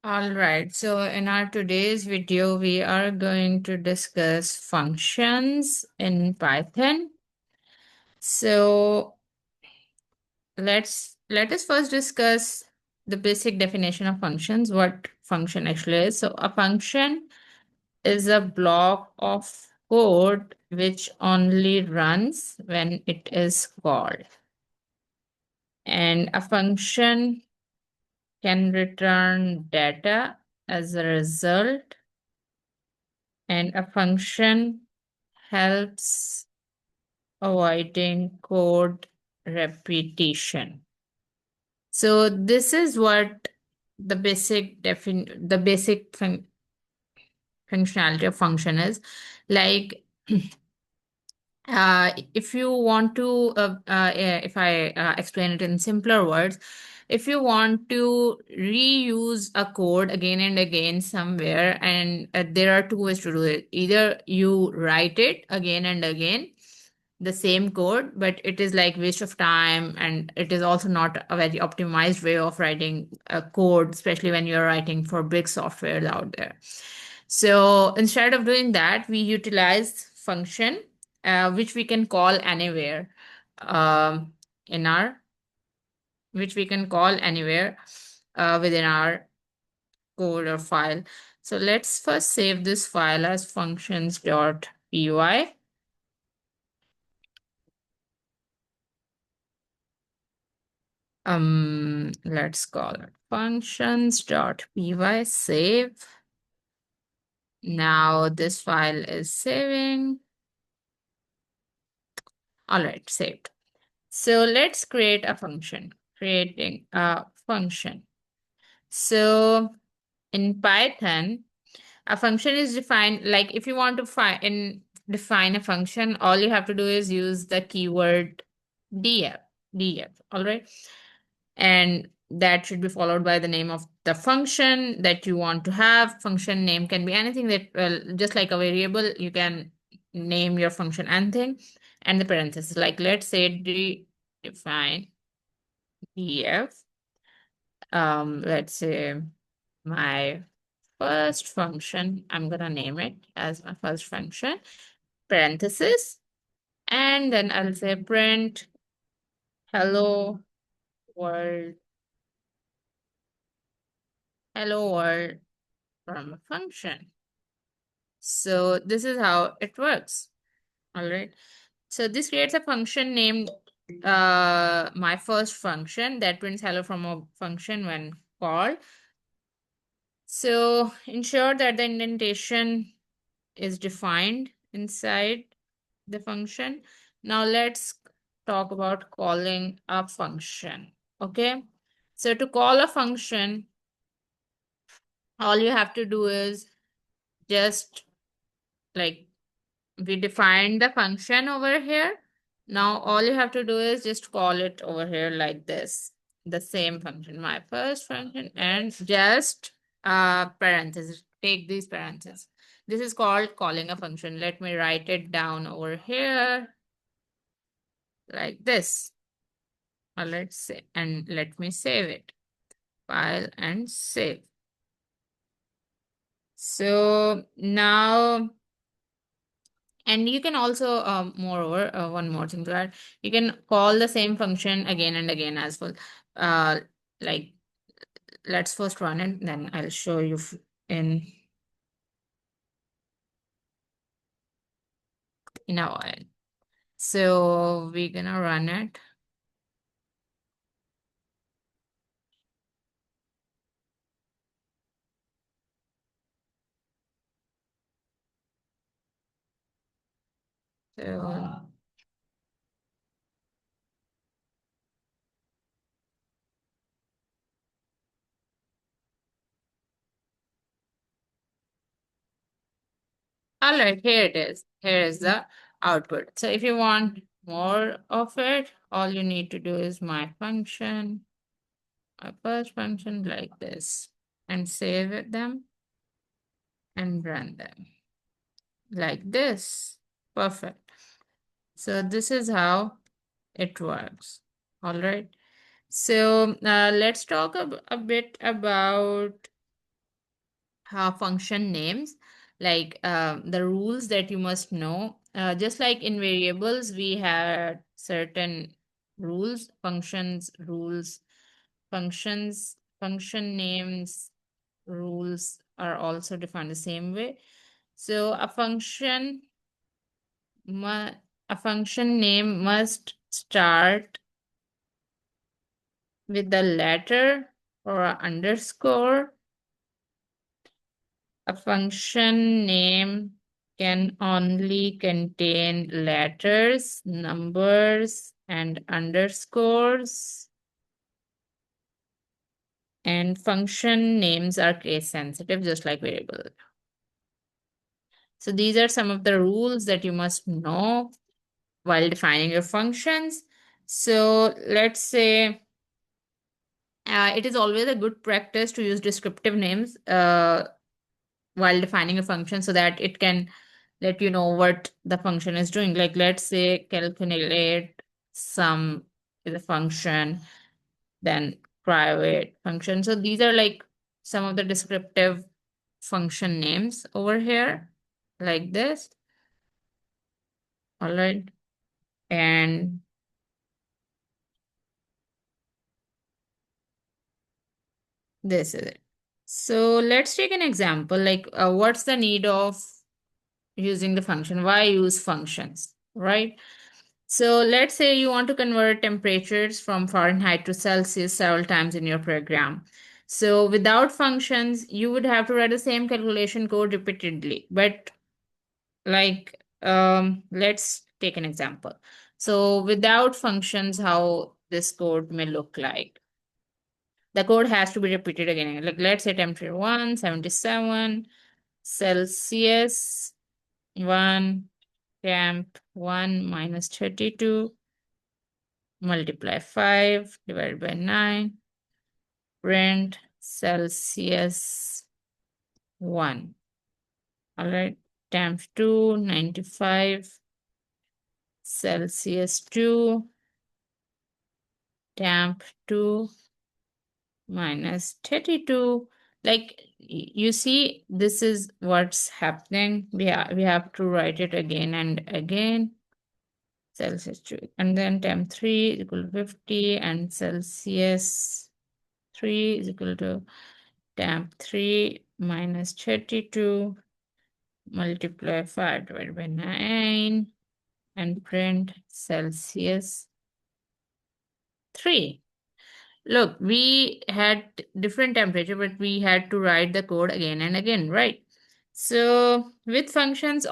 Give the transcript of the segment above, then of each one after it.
All right, so in our today's video, we are going to discuss functions in Python. So let us first discuss the basic definition of functions, what function actually is. So a function is a block of code which only runs when it is called. And a function can return data as a result, and a function helps avoiding code repetition. So this is what the basic functionality of function is. Like if you want to if I explain it in simpler words, if you want to reuse a code again and again somewhere, and there are two ways to do it. Either you write it again and again, the same code, but it is like waste of time, and it is also not a very optimized way of writing a code, especially when you're writing for big software out there. So instead of doing that, we utilize function, which we can call anywhere, um, in our which we can call anywhere within our code or file. So let's first save this file as functions.py. Let's call it functions.py, save. Now this file is saving. All right, saved. So let's create a function, creating a function. So in Python, a function is defined, like if you want to define a function, all you have to do is use the keyword df, all right? And that should be followed by the name of the function that you want to have. Function name can be anything that, well, just like a variable, you can name your function anything, and the parentheses. Like let's say define df. Let's say my first function, I'm gonna name it as my first function, parenthesis, and then I'll say print hello world, hello world from a function. So this is how it works. All right. So this creates a function named my first function that prints hello from a function when called. So ensure that the indentation is defined inside the function. Now let's talk about calling a function. Okay. So to call a function, all you have to do is just like we defined the function over here. Now all you have to do is just call it over here like this. The same function, my first function, and just parentheses. Take these parentheses. This is called calling a function. Let me write it down over here like this. Let's say, and let me save it. File and save. So now, and you can also, moreover, one more thing to add, you can call the same function again and again as well. Uh, like, let's first run it, then I'll show you in a while. So we're gonna run it. So all right, here it is. Here is the output. So if you want more of it, all you need to do is my function, my first function like this, and save them and run them like this. Perfect. So this is how it works. All right. So let's talk a bit about function names, like the rules that you must know. Just like in variables, we had certain rules, functions, rules, functions, function names, rules are also defined the same way. So a function name must start with the letter or a underscore. A function name can only contain letters, numbers, and underscores. And function names are case sensitive, just like variable. So these are some of the rules that you must know while defining your functions. So let's say it is always a good practice to use descriptive names while defining a function so that it can let you know what the function is doing. Like let's say calculate sum is a function, then private function. So these are like some of the descriptive function names over here, like this. All right. And this is it. So let's take an example, like what's the need of using the function? Why use functions, right? So let's say you want to convert temperatures from Fahrenheit to Celsius several times in your program. So without functions, you would have to write the same calculation code repeatedly. But like, let's take an example. So without functions, how this code may look like. The code has to be repeated again. Like let's say temperature 177 Celsius 1 temp 1 minus 32 multiply 5 divided by 9 print Celsius 1. All right, temp 2 95 Celsius 2 temp 2 minus 32. Like you see, this is what's happening. We have to write it again and again. Celsius 2 and then temp 3 is equal to 50 and Celsius 3 is equal to temp 3 minus 32 multiply 5 divided by 9 and print Celsius 3. Look, we had different temperature, but we had to write the code again and again, right? So with functions,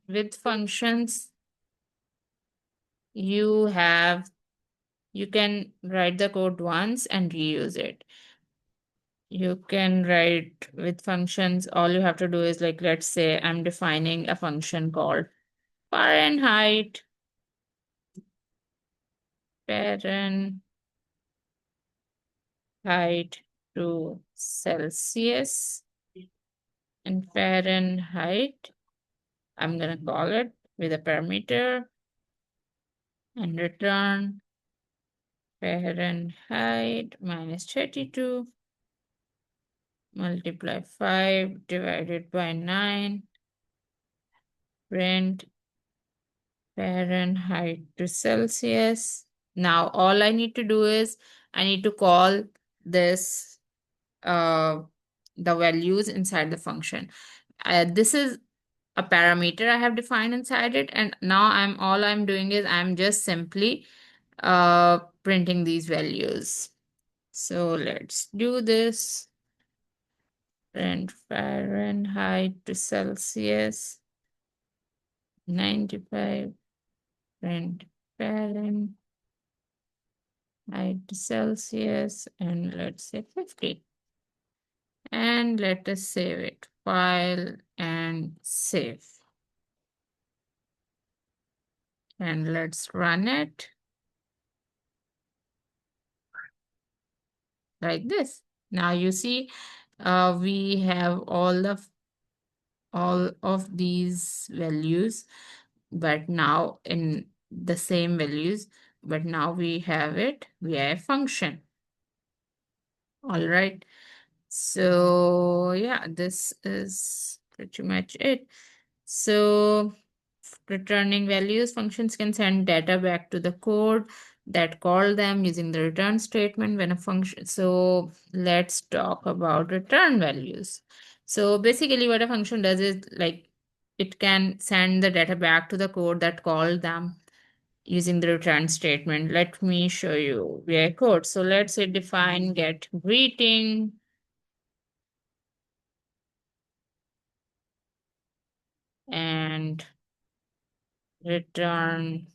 with functions, you can write the code once and reuse it. You can write with functions, all you have to do is like, let's say I'm defining a function called Fahrenheit, Fahrenheit to Celsius, and Fahrenheit, I'm gonna call it with a parameter and return Fahrenheit minus 32 multiply 5 divided by 9 print Fahrenheit to Celsius. Now all I need to do is I need to call this the values inside the function. This is a parameter I have defined inside it, and now all I'm doing is I'm just simply printing these values. So let's do this. Print Fahrenheit to Celsius 95 print Fahrenheit to Celsius and let's say 50. And let us save it. File and save. And let's run it like this. Now you see we have all of these values, but now in the same values, but now we have it via a function. All right. So yeah, this is pretty much it. So returning values functions can send data back to the code that called them using the return statement when a function. So let's talk about return values. So basically what a function does is like it can send the data back to the code that called them using the return statement. Let me show you via code. So let's say define get greeting and return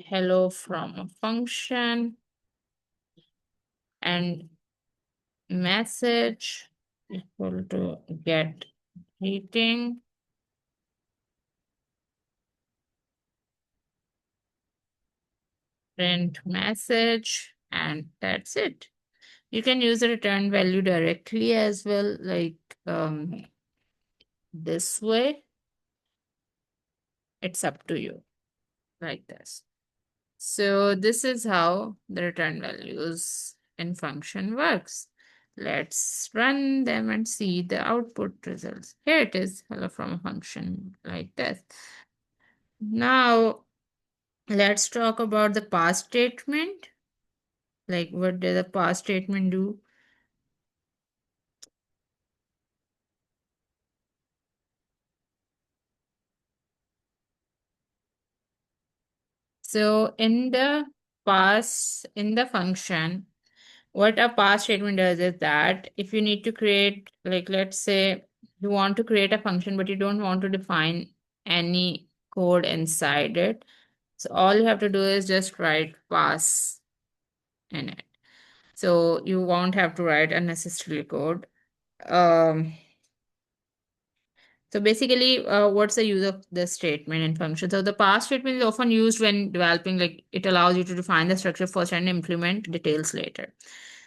hello from a function and message equal to get greeting, print message, and that's it. You can use the return value directly as well, like this way. It's up to you, like this. So this is how the return values in function works. Let's run them and see the output results. Here it is, hello from a function like this. Now let's talk about the pass statement. Like what does the pass statement do? So in the function, what a pass statement does is that if you need to create, like let's say you want to create a function, but you don't want to define any code inside it. So all you have to do is just write pass in it. So you won't have to write unnecessary code. Um, So basically, what's the use of this statement in function? So the pass statement is often used when developing, like it allows you to define the structure first and implement details later.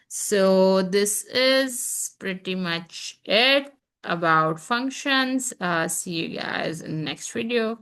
So this is pretty much it about functions. See you guys in the next video.